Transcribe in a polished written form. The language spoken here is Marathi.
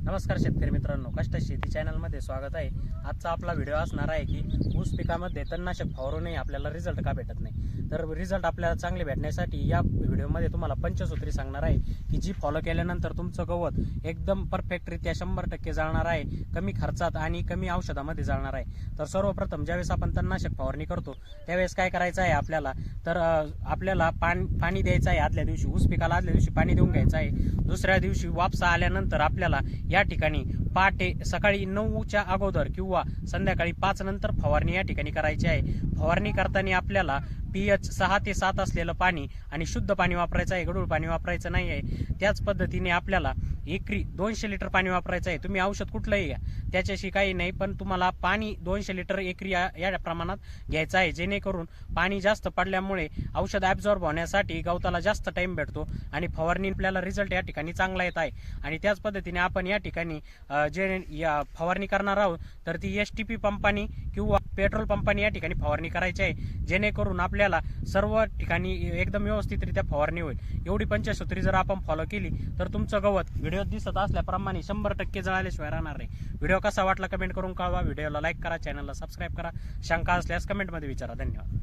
नमस्कार शेतकरी मित्रांनो, कष्ट शेती चॅनलमध्ये स्वागत आहे। आजचा आपला व्हिडिओ असणार आहे की ऊस पिकामध्ये तणनाशक फवारूनही आपल्याला रिझल्ट का भेटत नाही। तर रिझल्ट आपल्याला चांगले भेटण्यासाठी या व्हिडिओमध्ये तुम्हाला पंचसूत्री सांगणार आहे की जी फॉलो केल्यानंतर तुमचं गवत एकदम परफेक्टरित्या 100% जळणार आहे, कमी खर्चात आणि कमी औषधामध्ये जळणार आहे। तर सर्वप्रथम ज्यावेळेस आपण तणनाशक फवारणी करतो त्यावेळेस काय करायचं आहे आपल्याला, तर आपल्याला पाणी द्यायचं आहे। आदल्या दिवशी ऊस पिकाला आदल्या दिवशी पाणी देऊन घ्यायचं आहे। दुसऱ्या दिवशी वापसा आल्यानंतर आपल्याला या ठिकाणी पहाटे सकाळी 9च्या अगोदर किंवा संध्याकाळी 5 नंतर फवारणी या ठिकाणी करायची आहे। फवारणी करताना आपल्याला pH 6 ते 7 असलेलं पाणी आणि शुद्ध पाणी वापरायचं आहे, गढूळ पाणी वापरायचं नाही आहे। त्याच पद्धतीने आपल्याला एकरी 200 लिटर पाणी वापरायचं आहे। तुम्ही औषध कुठलंही घ्या त्याच्याशी काही नाही, पण तुम्हाला पाणी 200 लिटर एकरी या प्रमाणात घ्यायचं आहे, जेणेकरून पाणी जास्त पडल्यामुळे औषध ॲब्झॉर्ब होण्यासाठी गवताला जास्त टाइम भेटतो आणि फवारणी आपल्याला रिझल्ट या ठिकाणी चांगला येत आहे। आणि त्याच पद्धतीने आपण या ठिकाणी जे फवारणी करणार आहोत तर ती STP पंपानी किंवा पेट्रोल पंपानी या ठिकाणी फवारणी करायची आहे, जेणेकरून आपल्याला सर्व ठिकाणी एकदम व्यवस्थितरित्या फवारणी होईल। एवढी पंचसूत्री जर आपण फॉलो केली तर तुमचं गवत व्हिडिओ दिसत असल्याप्रमाणे 100% जळाल्याशिवाय राहणार नाही। व्हिडिओ कसा वाटला कमेंट करून कळवा, व्हिडिओला लाईक करा, चॅनलला सबस्क्राईब करा, शंका असल्यास कमेंटमध्ये विचारा। धन्यवाद।